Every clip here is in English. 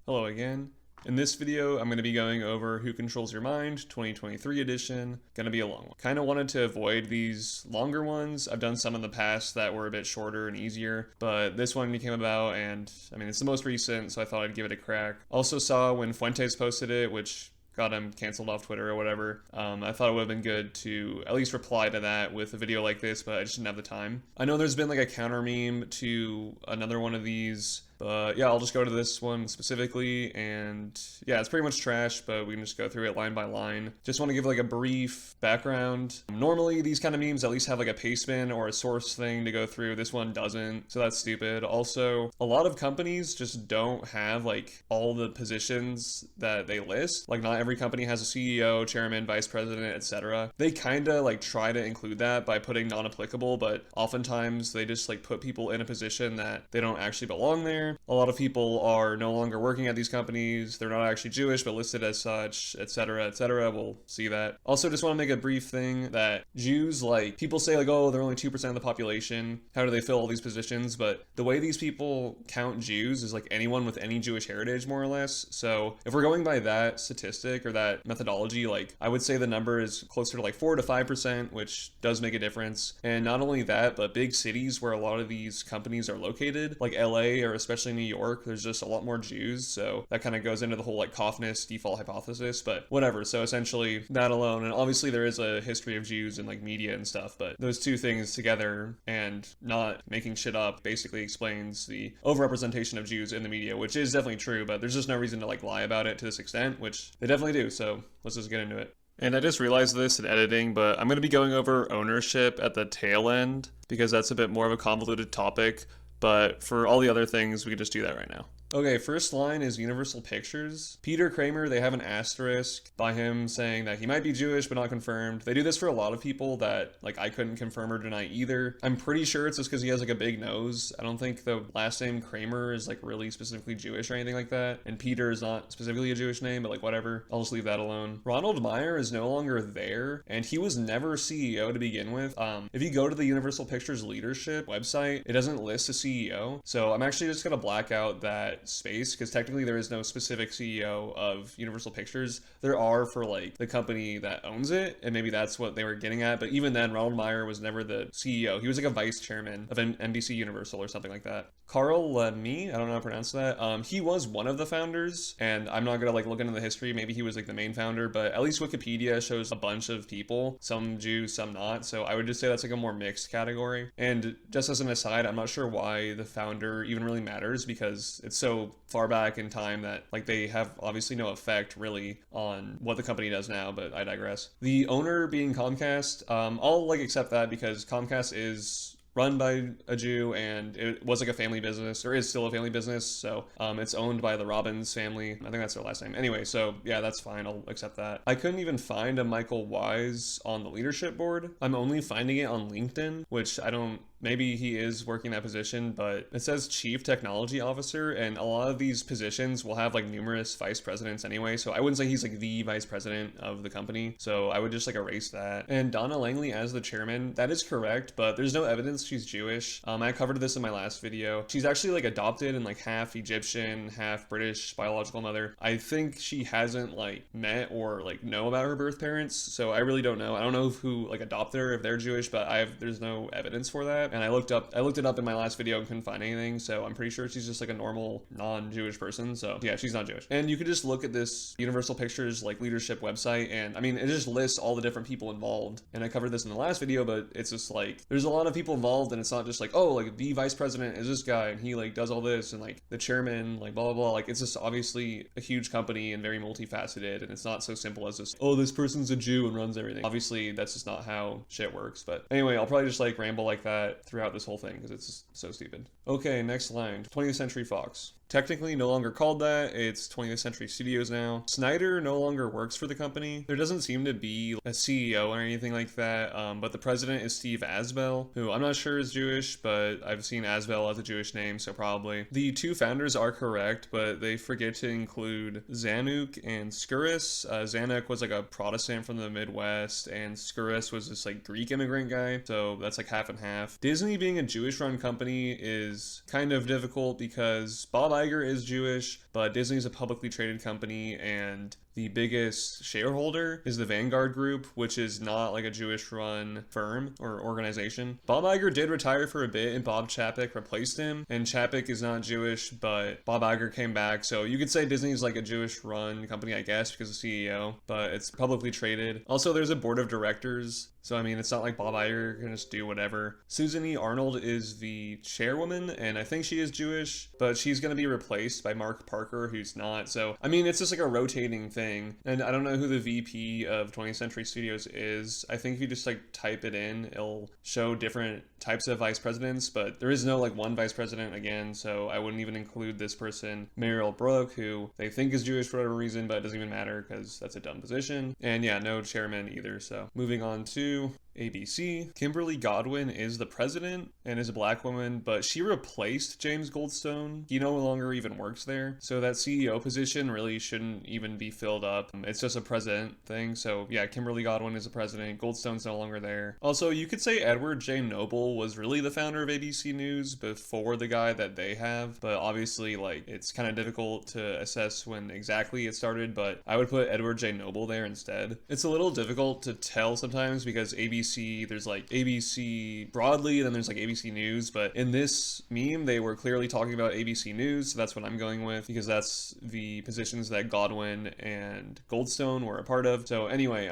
Hello again. In this video, I'm going to be going over Who Controls Your Mind 2023 edition. Going to be a long one. Kind of wanted to avoid these longer ones. I've done some in the past that were a bit shorter and easier, but this one came about and I mean, it's the most recent, so I thought I'd give it a crack. Also saw when Fuentes posted it, which got him canceled off Twitter or whatever. I thought it would have been good to at least reply to that with a video like this, but I just didn't have the time. I know there's been like a counter meme to another one of these, but yeah, I'll just go to this one specifically, and yeah, it's pretty much trash, but we can just go through it line by line. Just want to give like a brief background. Normally, these kind of memes at least have like a pastebin or a source thing to go through. This one doesn't, so that's stupid. Also, a lot of companies just don't have like all the positions that they list. Like not every company has a CEO, chairman, vice president, etc. They kind of like try to include that by putting non-applicable, but oftentimes they just like put people in a position that they don't actually belong there. A lot of people are no longer working at these companies. They're not actually Jewish, but listed as such, etc., etc. We'll see that. Also, just want to make a brief thing that Jews, like, people say, like, oh, they're only 2% of the population. How do they fill all these positions? But the way these people count Jews is like anyone with any Jewish heritage, more or less. So if we're going by that statistic or that methodology, like, I would say the number is closer to like 4 to 5%, which does make a difference. And not only that, but big cities where a lot of these companies are located, like LA or especially New York, there's just a lot more Jews, so that kind of goes into the whole like Kaufman's default hypothesis, but whatever. So essentially that alone, and obviously there is a history of Jews in like media and stuff, but those two things together and not making shit up basically explains the overrepresentation of Jews in the media, which is definitely true, but there's just no reason to like lie about it to this extent, which they definitely do. So let's just get into it. And I just realized this in editing, but I'm going to be going over ownership at the tail end because that's a bit more of a convoluted topic. But for all the other things, we can just do that right now. Okay, first line is Universal Pictures. Peter Kramer, they have an asterisk by him saying that he might be Jewish but not confirmed. They do this for a lot of people that like I couldn't confirm or deny either. I'm pretty sure it's just because he has like a big nose. I don't think the last name Kramer is like really specifically Jewish or anything like that. And Peter is not specifically a Jewish name, but like whatever. I'll just leave that alone. Ronald Meyer is no longer there, and he was never CEO to begin with. If you go to the Universal Pictures leadership website, it doesn't list a CEO. So I'm actually just gonna black out that space because technically there is no specific CEO of Universal Pictures. There are for like the company that owns it, and maybe that's what they were getting at. But even then, Ronald Meyer was never the CEO. He was like a vice chairman of NBC Universal or something like that. Carl Lamy, I don't know how to pronounce that. He was one of the founders, and I'm not gonna like look into the history. Maybe he was like the main founder, but at least Wikipedia shows a bunch of people, some Jews, some not. So I would just say that's like a more mixed category. And just as an aside, I'm not sure why the founder even really matters because it's so far back in time that like they have obviously no effect really on what the company does now, but I digress. The owner being Comcast, I'll like accept that because Comcast is run by a Jew and it was like a family business, or is still a family business, so it's owned by the Robbins family. I think that's their last name. Anyway, so yeah, that's fine. I'll accept that. I couldn't even find a Michael Wise on the leadership board. I'm only finding it on LinkedIn, which I don't, maybe he is working that position, but it says Chief Technology Officer, and a lot of these positions will have like numerous vice presidents anyway, so I wouldn't say he's like the vice president of the company, so I would just like erase that. And Donna Langley as the chairman, that is correct, but there's no evidence she's Jewish. I covered this in my last video. She's actually like adopted and like half Egyptian, half British biological mother. I think she hasn't like met or like know about her birth parents, so I really don't know. I don't know who like adopted her, if they're Jewish, but there's no evidence for that. And I looked it up in my last video and couldn't find anything, so I'm pretty sure she's just like a normal non-Jewish person. So yeah, she's not Jewish. And you could just look at this Universal Pictures like leadership website, and I mean it just lists all the different people involved. And I covered this in the last video, but it's just like there's a lot of people involved, and it's not just like, oh, like the vice president is this guy and he like does all this, and like the chairman like blah blah blah. Like it's just obviously a huge company and very multifaceted, and it's not so simple as just, oh, this person's a Jew and runs everything. Obviously that's just not how shit works. But anyway, I'll probably just like ramble like that throughout this whole thing because it's just so stupid. Okay, next line. 20th Century Fox. Technically no longer called that, it's 20th Century Studios now. Snyder no longer works for the company. There doesn't seem to be a CEO or anything like that, but the president is Steve Asbell, who I'm not sure is Jewish, but I've seen Asbell as a Jewish name, so probably. The two founders are correct, but they forget to include Zanuck and Skuris. Zanuck was like a Protestant from the Midwest, and Skuris was this like Greek immigrant guy, so that's like half and half. Disney being a Jewish-run company is kind of difficult because Bob Iger is Jewish, but Disney is a publicly traded company, and the biggest shareholder is the Vanguard Group, which is not like a Jewish-run firm or organization. Bob Iger did retire for a bit, and Bob Chapek replaced him. And Chapek is not Jewish, but Bob Iger came back. So you could say Disney is like a Jewish-run company, I guess, because of CEO, but it's publicly traded. Also, there's a board of directors. So, I mean, it's not like Bob Iger can just do whatever. Susan E. Arnold is the chairwoman, and I think she is Jewish, but she's going to be replaced by Mark Parker, who's not. So, I mean, it's just like a rotating thing. And I don't know who the VP of 20th Century Studios is. I think if you just like type it in, it'll show different types of vice presidents, but there is no like one vice president again, so I wouldn't even include this person, Meryl Brook, who they think is Jewish for whatever reason, but it doesn't even matter because that's a dumb position. And yeah, no chairman either. So moving on to ABC. Kimberly Godwin is the president and is a black woman, but she replaced James Goldstone. He no longer even works there. So that CEO position really shouldn't even be filled up. It's just a president thing. So yeah, Kimberly Godwin is the president. Goldstone's no longer there. Also, you could say Edward J. Noble was really the founder of ABC News before the guy that they have, but obviously like it's kind of difficult to assess when exactly it started, but I would put Edward J. Noble there instead. It's a little difficult to tell sometimes because there's like ABC broadly, then there's like ABC News, but in this meme, they were clearly talking about ABC News, so that's what I'm going with, because that's the positions that Godwin and Goldstone were a part of. So anyway,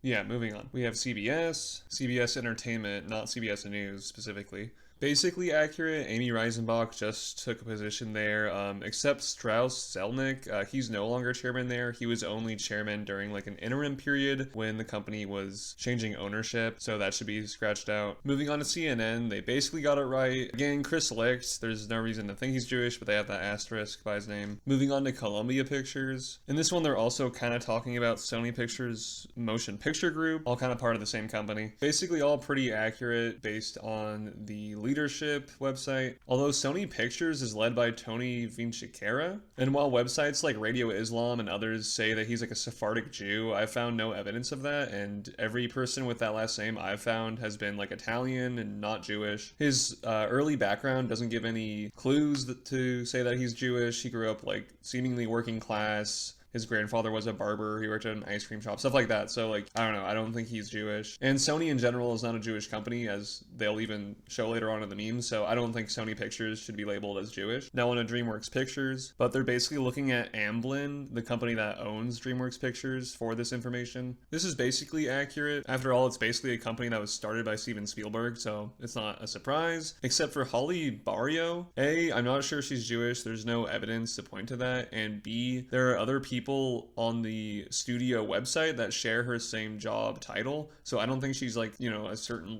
yeah, moving on. We have CBS Entertainment, not CBS News specifically. Basically accurate. Amy Reisenbach just took a position there, except Strauss Zelnick. He's no longer chairman there. He was only chairman during like an interim period when the company was changing ownership, so that should be scratched out. Moving on to CNN, they basically got it right. Again, Chris Licht, there's no reason to think he's Jewish, but they have that asterisk by his name. Moving on to Columbia Pictures. In this one, they're also kind of talking about Sony Pictures Motion Picture Group, all kind of part of the same company. Basically all pretty accurate based on the leadership website, although Sony Pictures is led by Tony Vinciquerra, and while websites like Radio Islam and others say that he's like a Sephardic Jew, I've found no evidence of that, and every person with that last name I've found has been like Italian and not Jewish. His early background doesn't give any clues to say that he's Jewish. He grew up like seemingly working class. His grandfather was a barber. He worked at an ice cream shop, stuff like that. So, like, I don't know. I don't think he's Jewish. And Sony in general is not a Jewish company, as they'll even show later on in the memes. So I don't think Sony Pictures should be labeled as Jewish. Now on to DreamWorks Pictures, but they're basically looking at Amblin, the company that owns DreamWorks Pictures, for this information. This is basically accurate. After all, it's basically a company that was started by Steven Spielberg, so it's not a surprise. Except for Holly Barrio. A, I'm not sure she's Jewish. There's no evidence to point to that. And B, there are other people on the studio website that share her same job title, so I don't think she's like, you know,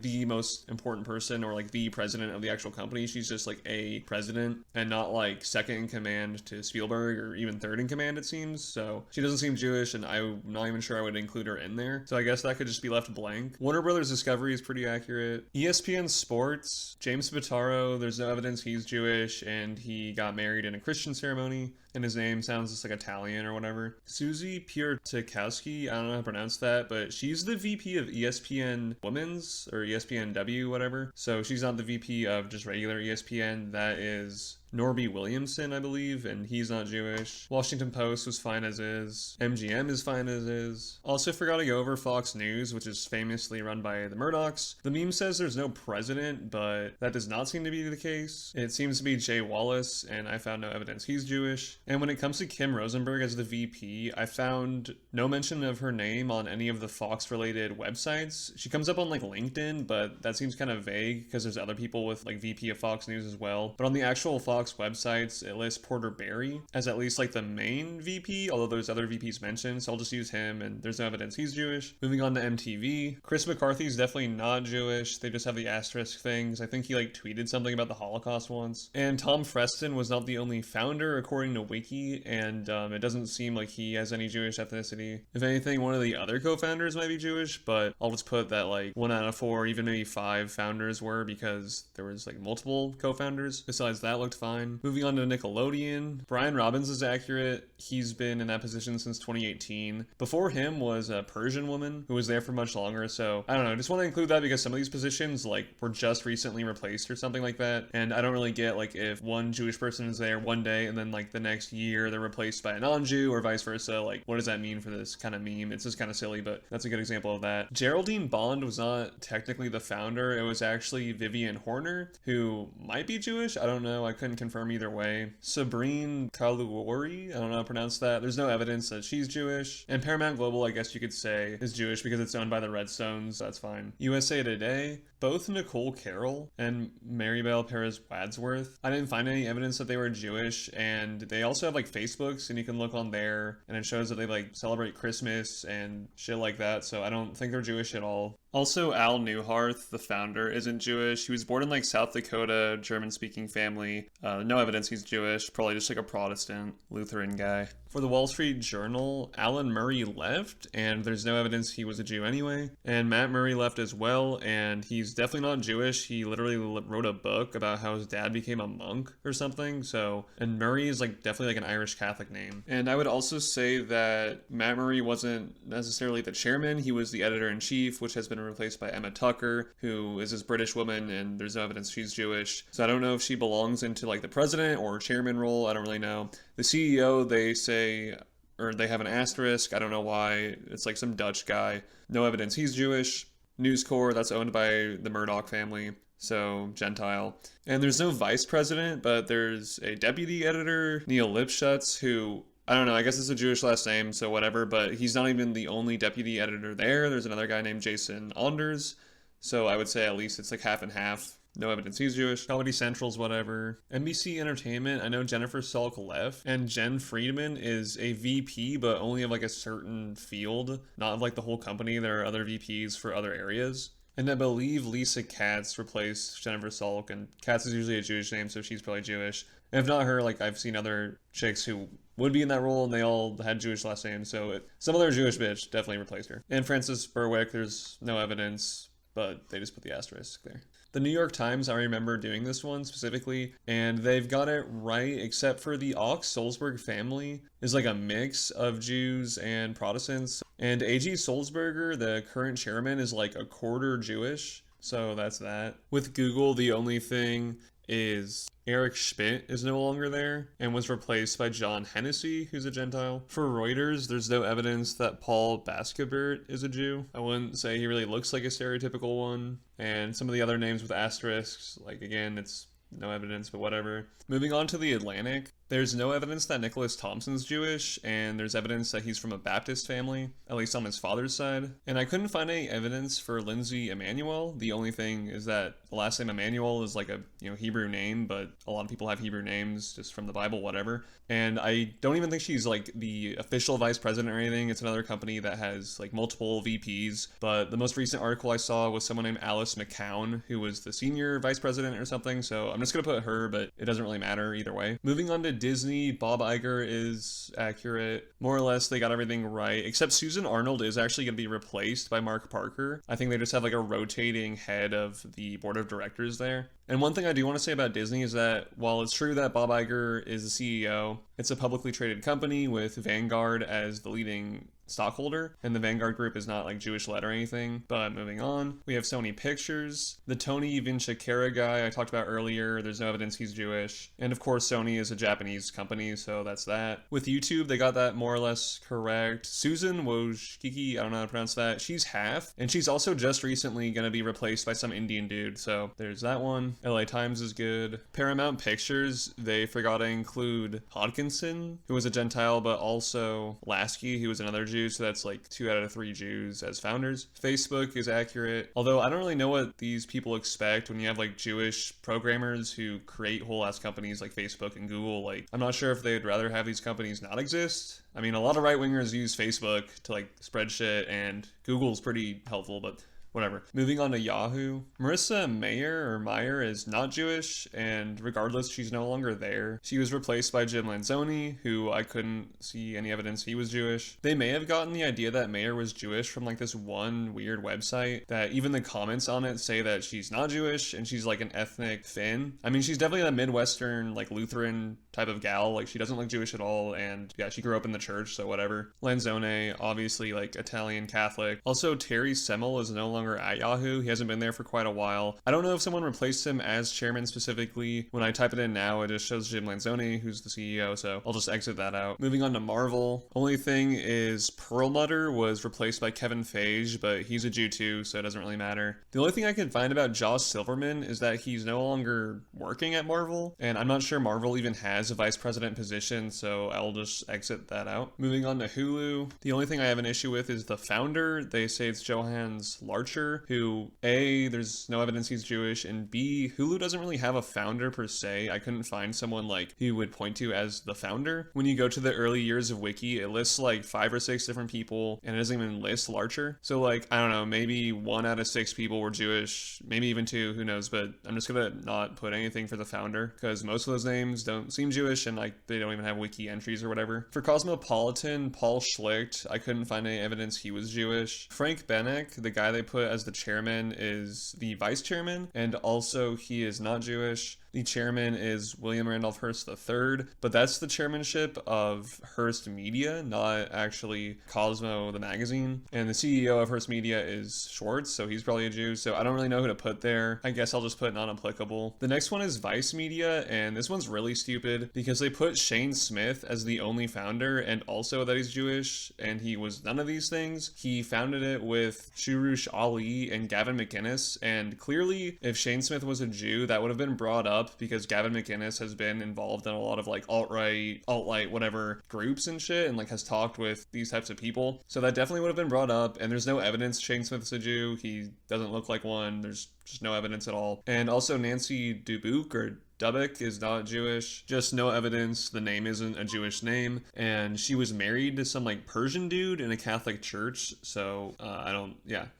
the most important person or like the president of the actual company. She's just like a president and not like second in command to Spielberg or even third in command, it seems. So she doesn't seem Jewish, and I'm not even sure I would include her in there, so I guess that could just be left blank. Warner Brothers Discovery is pretty accurate. ESPN Sports, James Spataro, there's no evidence he's Jewish, and he got married in a Christian ceremony, and his name sounds just like Italian or whatever. Susie Piertekowski, I don't know how to pronounce that, but she's the VP of ESPN Women's, or ESPNW, whatever. So she's not the VP of just regular ESPN. That is Norby Williamson, I believe, and he's not Jewish. Washington Post was fine as is. MGM is fine as is. Also forgot to go over Fox News, which is famously run by the Murdochs. The meme says there's no president, but that does not seem to be the case. It seems to be Jay Wallace, and I found no evidence he's Jewish. And when it comes to Kim Rosenberg as the VP, I found no mention of her name on any of the Fox-related websites. She comes up on like LinkedIn, but that seems kind of vague because there's other people with like VP of Fox News as well. But on the actual Fox websites, it lists Porter Berry as at least like the main VP, although there's other VPs mentioned, so I'll just use him, and there's no evidence he's Jewish. Moving on to MTV, Chris McCarthy is definitely not Jewish. They just have the asterisk things. I think he like tweeted something about the Holocaust once. And Tom Freston was not the only founder according to Wiki, and it doesn't seem like he has any Jewish ethnicity. If anything, one of the other co-founders might be Jewish, but I'll just put that like 1 out of 4, even maybe 5 founders were, because there was like multiple co-founders. Besides that, looked fine. fine. Moving on to Nickelodeon, Brian Robbins is accurate. He's been in that position since 2018. Before him was a Persian woman who was there for much longer, so I don't know, I just want to include that because some of these positions like were just recently replaced or something like that, and I don't really get like if one Jewish person is there one day and then like the next year they're replaced by a non-Jew or vice versa. Like, what does that mean for this kind of meme? It's just kind of silly, but that's a good example of that. Geraldine Bond was not technically the founder. It was actually Vivian Horner, who might be Jewish. I don't know. I couldn't confirm either way. Sabrine Kaluori, I don't know how to pronounce that. There's no evidence that she's Jewish. And Paramount Global, I guess you could say, is Jewish because it's owned by the Redstones. That's fine. USA Today, both Nicole Carroll and Maribel Perez Wadsworth, I didn't find any evidence that they were Jewish, and they also have like Facebooks, and you can look on there, and it shows that they like celebrate Christmas and shit like that, so I don't think they're Jewish at all. Also, Al Newharth, the founder, isn't Jewish. He was born in like South Dakota, German-speaking family. No evidence he's Jewish, probably just like a Protestant, Lutheran guy. For the Wall Street Journal, Alan Murray left, and there's no evidence he was a Jew anyway. And Matt Murray left as well, and he's definitely not Jewish. He literally wrote a book about how his dad became a monk or something, so, and Murray is like definitely like an Irish Catholic name. And I would also say that Matt Murray wasn't necessarily the chairman, he was the editor-in-chief, which has been replaced by Emma Tucker, who is this British woman, and there's no evidence she's Jewish. So I don't know if she belongs into like the president or chairman role, I don't really know. The CEO, they say, or they have an asterisk, I don't know why, it's like some Dutch guy. No evidence he's Jewish. News Corp, that's owned by the Murdoch family, so Gentile. And there's no vice president, but there's a deputy editor, Neil Lipschutz, who, I don't know, I guess it's a Jewish last name, so whatever, but he's not even the only deputy editor there. There's another guy named Jason Anders, so I would say at least it's like half and half. No evidence he's Jewish. Comedy Central's whatever. NBC Entertainment, I know Jennifer Salk left, and Jen Friedman is a VP, but only of like a certain field, not of like the whole company. There are other VPs for other areas. And I believe Lisa Katz replaced Jennifer Salk, and Katz is usually a Jewish name, so she's probably Jewish. And if not her, like I've seen other chicks who would be in that role, and they all had Jewish last names, so some other Jewish bitch definitely replaced her. And Frances Berwick, there's no evidence, but they just put the asterisk there. The New York Times, I remember doing this one specifically, and they've got it right, except for the Auch-Sulzberg family is like a mix of Jews and Protestants. And A.G. Sulzberger, the current chairman, is like a quarter Jewish, so that's that. With Google, the only thing is Eric Schmidt is no longer there and was replaced by John Hennessy, who's a Gentile. For Reuters, there's no evidence that Paul Bascobert is a Jew. I wouldn't say he really looks like a stereotypical one. And some of the other names with asterisks, like again, it's no evidence, but whatever. Moving on to The Atlantic, there's no evidence that Nicholas Thompson's Jewish, and there's evidence that he's from a Baptist family, at least on his father's side. And I couldn't find any evidence for Lindsay Emanuel. The only thing is that the last name Emanuel is like a Hebrew name, but a lot of people have Hebrew names just from the Bible, whatever. And I don't even think she's like the official vice president or anything. It's another company that has like multiple VPs. But the most recent article I saw was someone named Alice McCown, who was the senior vice president or something. So I'm just gonna put her, but it doesn't really matter either way. Moving on to Disney, Bob Iger is accurate. More or less, they got everything right, except Susan Arnold is actually going to be replaced by Mark Parker. I think they just have like a rotating head of the board of directors there. And one thing I do want to say about Disney is that while it's true that Bob Iger is the CEO, it's a publicly traded company with Vanguard as the leading stockholder, and the Vanguard group is not like Jewish led or anything. But moving on, we have Sony Pictures. The Tony Vinciquerra guy I talked about earlier, there's no evidence he's Jewish. And of course, Sony is a Japanese company, so that's that. With YouTube, they got that more or less correct. Susan Wojcicki, I don't know how to pronounce that, she's half, and she's also just recently going to be replaced by some Indian dude, so there's that one. LA Times is good. Paramount Pictures, they forgot to include Hodkinson, who was a Gentile, but also Lasky, who was another Jew. So that's like 2 out of 3 Jews as founders. Facebook is accurate, although I don't really know what these people expect when you have like Jewish programmers who create whole ass companies like Facebook and Google. Like, I'm not sure if they'd rather have these companies not exist. I mean, a lot of right wingers use Facebook to like spread shit, and Google's pretty helpful, but whatever. Moving on to Yahoo. Marissa Meyer is not Jewish, and regardless, she's no longer there. She was replaced by Jim Lanzoni, who I couldn't see any evidence he was Jewish. They may have gotten the idea that Meyer was Jewish from like this one weird website that even the comments on it say that she's not Jewish and she's like an ethnic Finn. I mean, she's definitely a Midwestern, like Lutheran type of gal. Like, she doesn't look Jewish at all, and yeah, she grew up in the church, so whatever. Lanzone, obviously like Italian Catholic. Also, Terry Semel is no longer at Yahoo. He hasn't been there for quite a while. I don't know if someone replaced him as chairman specifically. When I type it in now, it just shows Jim Lanzoni, who's the CEO, so I'll just exit that out. Moving on to Marvel. Only thing is Perlmutter was replaced by Kevin Feige, but he's a Jew too, so it doesn't really matter. The only thing I can find about Josh Silverman is that he's no longer working at Marvel, and I'm not sure Marvel even has a vice president position, so I'll just exit that out. Moving on to Hulu. The only thing I have an issue with is the founder. They say it's Johannes Larcher, who A, there's no evidence he's Jewish, and B, Hulu doesn't really have a founder per se. I couldn't find someone like who would point to as the founder. When you go to the early years of Wiki, it lists like 5 or 6 different people, and it doesn't even list Larcher. So like, I don't know, maybe 1 out of 6 people were Jewish, maybe even 2, who knows, but I'm just gonna not put anything for the founder because most of those names don't seem Jewish and like they don't even have Wiki entries or whatever. For Cosmopolitan, Paul Schlicht, I couldn't find any evidence he was Jewish. Frank Bennick, the guy they put as the chairman, is the vice chairman, and also he is not Jewish. The chairman is William Randolph Hearst III, but that's the chairmanship of Hearst Media, not actually Cosmo the magazine. And the CEO of Hearst Media is Schwartz, so he's probably a Jew, so I don't really know who to put there. I guess I'll just put non-applicable. The next one is Vice Media, and this one's really stupid because they put Shane Smith as the only founder and also that he's Jewish, and he was none of these things. He founded it with Shurush Ali and Gavin McInnes, and clearly if Shane Smith was a Jew, that would have been brought up because Gavin McInnes has been involved in a lot of like alt-right, alt-light, whatever groups and shit, and like has talked with these types of people. So that definitely would have been brought up, and there's no evidence Shane Smith's a Jew. He doesn't look like one. There's just no evidence at all. And also Nancy Dubuque or Dubik is not Jewish, just no evidence. The name isn't a Jewish name, and she was married to some like Persian dude in a Catholic church, so I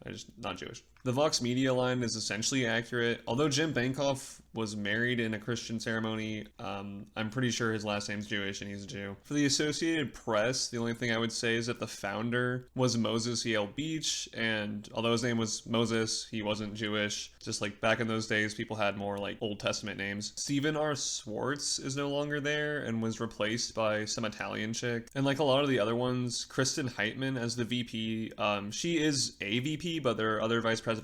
just not Jewish. The Vox Media line is essentially accurate, although Jim Bankoff was married in a Christian ceremony. I'm pretty sure his last name's Jewish and he's a Jew. For the Associated Press, the only thing I would say is that the founder was Moses Yale Beach, and although his name was Moses, he wasn't Jewish. Just like back in those days, people had more like Old Testament names. Stephen R. Swartz is no longer there and was replaced by some Italian chick. And like a lot of the other ones, Kristen Heitman as the VP, she is a VP, but there are other vice presidents.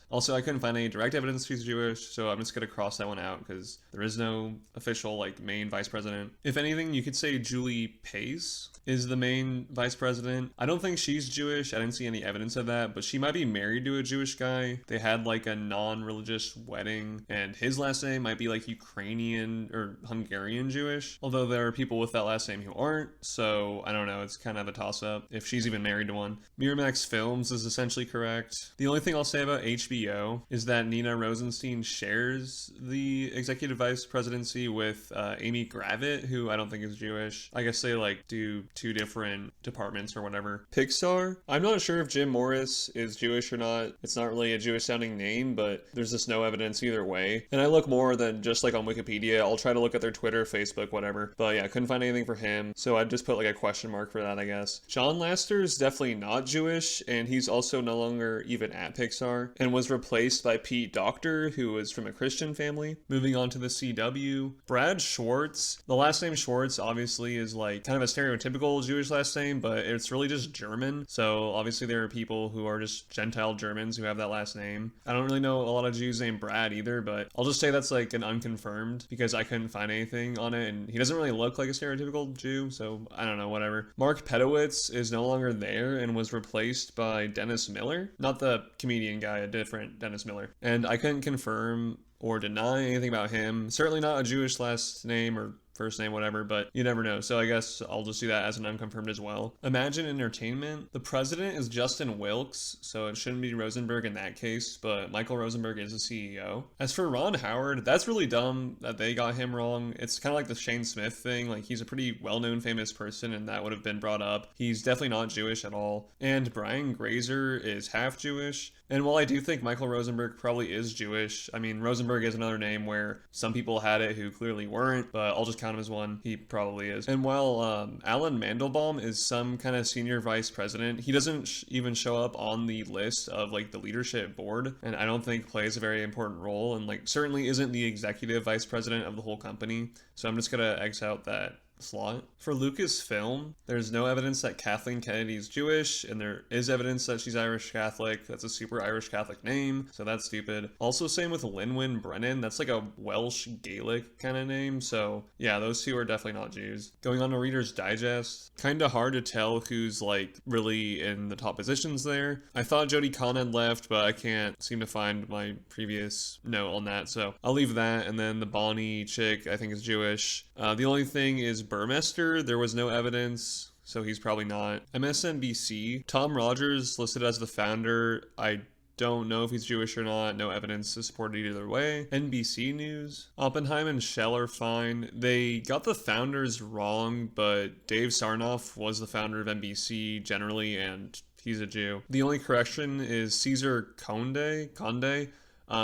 Also, I couldn't find any direct evidence she's Jewish, so I'm just gonna cross that one out because there is no official like main vice president. If anything, you could say Julie Pace is the main vice president. I don't think she's Jewish. I didn't see any evidence of that, but she might be married to a Jewish guy. They had like a non-religious wedding, and his last name might be like Ukrainian or Hungarian Jewish, although there are people with that last name who aren't, so I don't know. It's kind of a toss-up if she's even married to one. Miramax Films is essentially correct. The only thing I'll say about HBO is that Nina Rosenstein shares the executive vice presidency with Amy Gravitt, who I don't think is Jewish. I guess they like do 2 different departments or whatever. Pixar, I'm not sure if Jim Morris is Jewish or not. It's not really a Jewish sounding name, but there's just no evidence either way. And I look more than just like on Wikipedia. I'll try to look at their Twitter, Facebook, whatever. But yeah, couldn't find anything for him. So I'd just put like a question mark for that, I guess. John Lasseter is definitely not Jewish, and he's also no longer even at Pixar, and was replaced by Pete Docter, who is from a Christian family. Moving on to the CW, Brad Schwartz. The last name Schwartz obviously is like kind of a stereotypical Jewish last name, but it's really just German. So obviously there are people who are just Gentile Germans who have that last name. I don't really know a lot of Jews named Brad either, but I'll just say that's like an unconfirmed because I couldn't find anything on it, and he doesn't really look like a stereotypical Jew, so I don't know, whatever. Mark Pedowitz is no longer there and was replaced by Dennis Miller. Not the comedian guy, a different Dennis Miller. And I couldn't confirm or deny anything about him. Certainly not a Jewish last name or first name, whatever, but you never know. So I guess I'll just do that as an unconfirmed as well. Imagine Entertainment. The president is Justin Wilkes, so it shouldn't be Rosenberg in that case, but Michael Rosenberg is the CEO. As for Ron Howard, that's really dumb that they got him wrong. It's kind of like the Shane Smith thing. Like, he's a pretty well-known famous person, and that would have been brought up. He's definitely not Jewish at all. And Brian Grazer is half Jewish. And while I do think Michael Rosenberg probably is Jewish, I mean, Rosenberg is another name where some people had it who clearly weren't, but I'll just count him as one. He probably is. And while Alan Mandelbaum is some kind of senior vice president, he doesn't even show up on the list of like the leadership board, and I don't think plays a very important role, and like certainly isn't the executive vice president of the whole company. So I'm just gonna X out that slot. For Lucasfilm, there's no evidence that Kathleen Kennedy is Jewish, and there is evidence that she's Irish Catholic. That's a super Irish Catholic name, so that's stupid. Also, same with Lynwen Brennan. That's like a Welsh Gaelic kind of name, so yeah, those two are definitely not Jews. Going on to Reader's Digest, kind of hard to tell who's like really in the top positions there. I thought Jody Kahn had left, but I can't seem to find my previous note on that, so I'll leave that. And then the Bonnie chick, I think, is Jewish. The only thing is Burmester. There was no evidence, so he's probably not. MSNBC, Tom Rogers listed as the founder. I don't know if he's Jewish or not. No evidence to support it either way. NBC News, Oppenheim and Shell are fine. They got the founders wrong, but Dave Sarnoff was the founder of NBC generally, and he's a Jew. The only correction is Cesar Conde.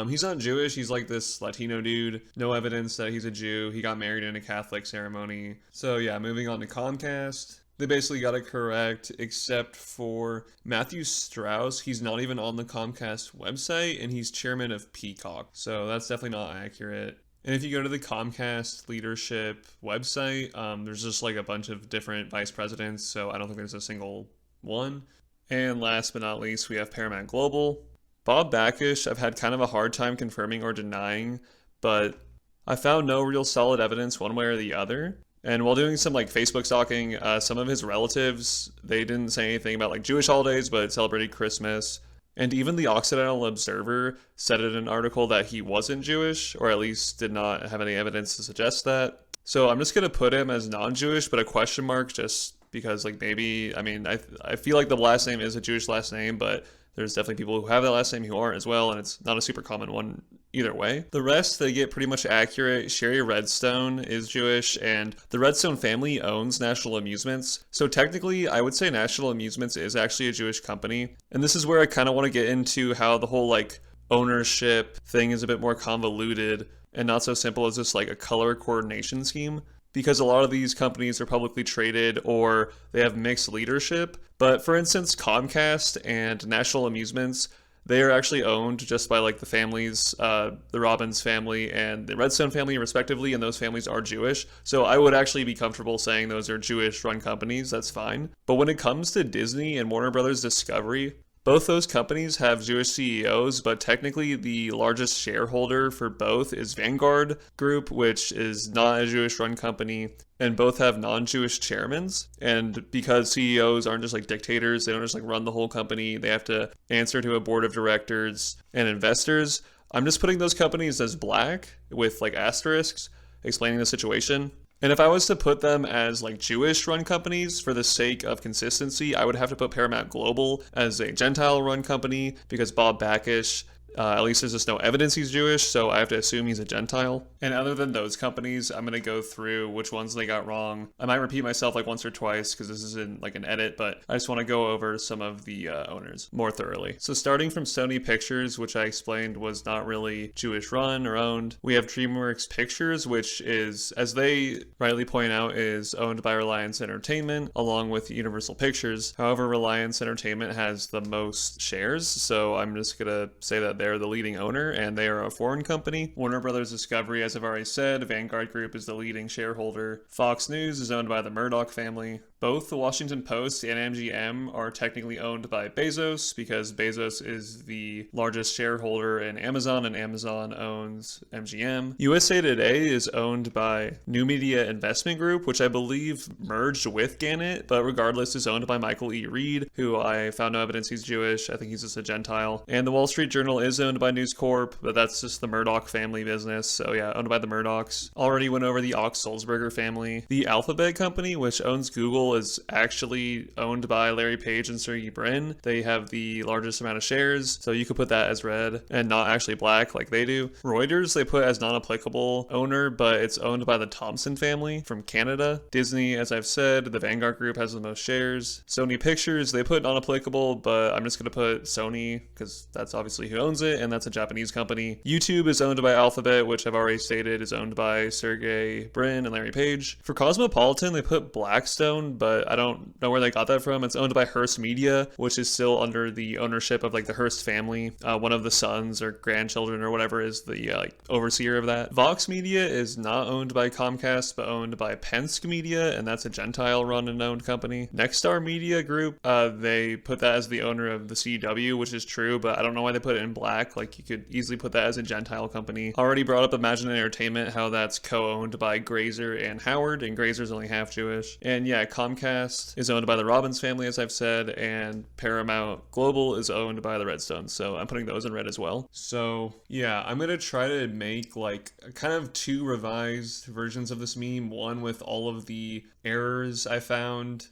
He's not Jewish. He's like this Latino dude. No evidence that he's a Jew. He got married in a Catholic ceremony. So yeah, moving on to Comcast. They basically got it correct, except for Matthew Strauss. He's not even on the Comcast website, and he's chairman of Peacock. So that's definitely not accurate. And if you go to the Comcast leadership website, there's just like a bunch of different vice presidents, so I don't think there's a single one. And last but not least, we have Paramount Global. Bob Bakish, I've had kind of a hard time confirming or denying, but I found no real solid evidence one way or the other. And while doing some like Facebook stalking, some of his relatives, they didn't say anything about like Jewish holidays, but celebrated Christmas. And even the Occidental Observer said in an article that he wasn't Jewish, or at least did not have any evidence to suggest that. So I'm just going to put him as non-Jewish, but a question mark just because like maybe, I mean, I feel like the last name is a Jewish last name, but there's definitely people who have that last name who aren't as well, and it's not a super common one either way. The rest, they get pretty much accurate. Sherry Redstone is Jewish, and the Redstone family owns National Amusements. So technically, I would say National Amusements is actually a Jewish company. And this is where I kind of want to get into how the whole like ownership thing is a bit more convoluted and not so simple as just like a color coordination scheme. Because a lot of these companies are publicly traded or they have mixed leadership. But for instance, Comcast and National Amusements, they are actually owned just by like the families, the Robbins family and the Redstone family respectively, and those families are Jewish. So I would actually be comfortable saying those are Jewish run companies, that's fine. But when it comes to Disney and Warner Brothers Discovery, both those companies have Jewish CEOs, but technically the largest shareholder for both is Vanguard Group, which is not a Jewish-run company, and both have non-Jewish chairmen. And because CEOs aren't just like dictators, they don't just like run the whole company, they have to answer to a board of directors and investors. I'm just putting those companies as black with like asterisks, explaining the situation. And if I was to put them as like Jewish run companies for the sake of consistency, I would have to put Paramount Global as a Gentile run company because Bob Bakish, at least there's just no evidence he's Jewish, so I have to assume he's a Gentile. And other than those companies, I'm going to go through which ones they got wrong. I might repeat myself like once or twice because this isn't like an edit, but I just want to go over some of the owners more thoroughly. So starting from Sony Pictures, which I explained was not really Jewish run or owned, we have DreamWorks Pictures, which is, as they rightly point out, is owned by Reliance Entertainment along with Universal Pictures. However, Reliance Entertainment has the most shares, so I'm just going to say that they're the leading owner, and they are a foreign company. Warner Brothers Discovery, as I've already said, Vanguard Group is the leading shareholder. Fox News is owned by the Murdoch family. Both the Washington Post and MGM are technically owned by Bezos because Bezos is the largest shareholder in Amazon and Amazon owns MGM. USA Today is owned by New Media Investment Group, which I believe merged with Gannett, but regardless is owned by Michael E. Reed, who I found no evidence he's Jewish. I think he's just a Gentile. And the Wall Street Journal is owned by News Corp, but that's just the Murdoch family business. So yeah, owned by the Murdochs. Already went over the Ox-Sulzberger family. The Alphabet company, which owns Google, is actually owned by Larry Page and Sergey Brin. They have the largest amount of shares, so you could put that as red and not actually black like they do. Reuters, they put as non-applicable owner, but it's owned by the Thompson family from Canada. Disney, as I've said, the Vanguard Group has the most shares. Sony Pictures, they put non-applicable, but I'm just going to put Sony because that's obviously who owns it, and that's a Japanese company. YouTube is owned by Alphabet, which I've already stated is owned by Sergey Brin and Larry Page. For Cosmopolitan, they put Blackstone, but I don't know where they got that from. It's owned by Hearst Media, which is still under the ownership of like the Hearst family. One of the sons or grandchildren or whatever is the overseer of that. Vox Media is not owned by Comcast, but owned by Penske Media, and that's a Gentile run and owned company. Nexstar Media Group, they put that as the owner of the CW, which is true, but I don't know why they put it in black. Like you could easily put that as a Gentile company. Already brought up Imagine Entertainment, how that's co-owned by Grazer and Howard, and Grazer's only half Jewish. And yeah, Comcast is owned by the Robbins family, as I've said, and Paramount Global is owned by the Redstones. So I'm putting those in red as well. So yeah, I'm going to try to make like kind of two revised versions of this meme. One with all of the errors I found,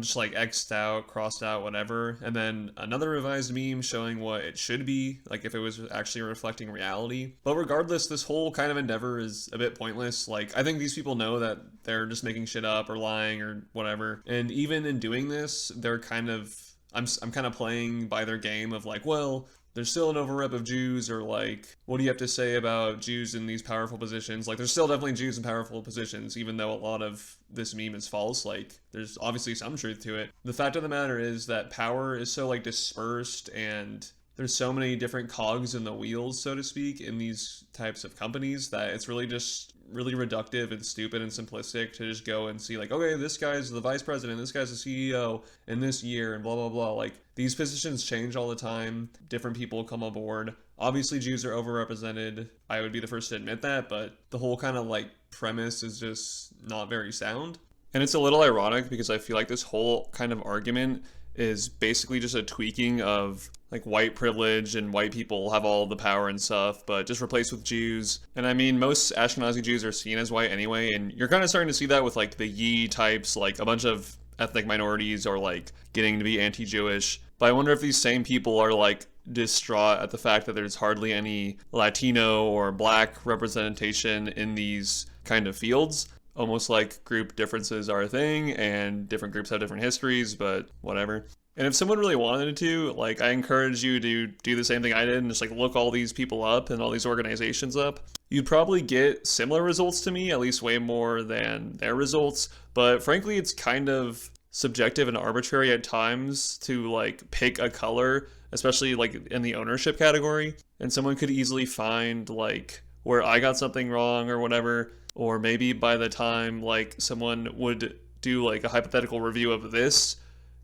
just like X'd out, crossed out, whatever. And then another revised meme showing what it should be, like if it was actually reflecting reality. But regardless, this whole kind of endeavor is a bit pointless. Like, I think these people know that they're just making shit up or lying or whatever. And even in doing this, they're kind of, I'm kind of playing by their game of like, well, there's still an overrep of Jews, or like, what do you have to say about Jews in these powerful positions? Like, there's still definitely Jews in powerful positions, even though a lot of this meme is false. Like, there's obviously some truth to it. The fact of the matter is that power is so like dispersed, and there's so many different cogs in the wheels, so to speak, in these types of companies that it's really just really reductive and stupid and simplistic to just go and see like, okay, this guy's the vice president, this guy's the CEO in this year, and blah, blah, blah. Like, these positions change all the time. Different people come on board. Obviously, Jews are overrepresented. I would be the first to admit that, but the whole kind of like premise is just not very sound. And it's a little ironic because I feel like this whole kind of argument is basically just a tweaking of like white privilege and white people have all the power and stuff, but just replaced with Jews. And I mean, most Ashkenazi Jews are seen as white anyway, and you're kind of starting to see that with like the Yi types, like a bunch of ethnic minorities are like getting to be anti-Jewish. But I wonder if these same people are like distraught at the fact that there's hardly any Latino or black representation in these kind of fields. Almost like group differences are a thing and different groups have different histories, but whatever. And if someone really wanted to, like, I encourage you to do the same thing I did and just like look all these people up and all these organizations up. You'd probably get similar results to me, at least way more than their results. But frankly, it's kind of subjective and arbitrary at times to like pick a color, especially like in the ownership category. And someone could easily find like where I got something wrong or whatever. Or maybe by the time like someone would do like a hypothetical review of this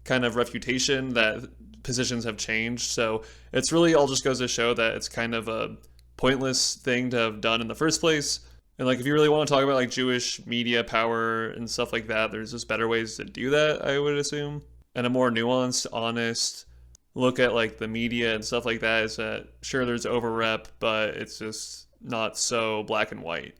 kind of refutation, that positions have changed. So it's really all just goes to show that it's kind of a pointless thing to have done in the first place. And like if you really want to talk about like Jewish media power and stuff like that, there's just better ways to do that, I would assume. And a more nuanced, honest look at like the media and stuff like that is that sure there's overrep, but it's just not so black and white.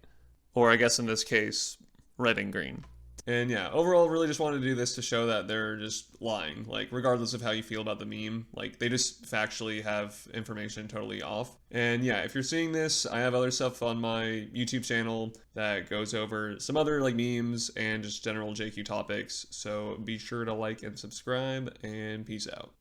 Or I guess in this case, red and green. And yeah, overall, really just wanted to do this to show that they're just lying. Like, regardless of how you feel about the meme, like, they just factually have information totally off. And yeah, if you're seeing this, I have other stuff on my YouTube channel that goes over some other, like, memes and just general JQ topics. So be sure to like and subscribe, and peace out.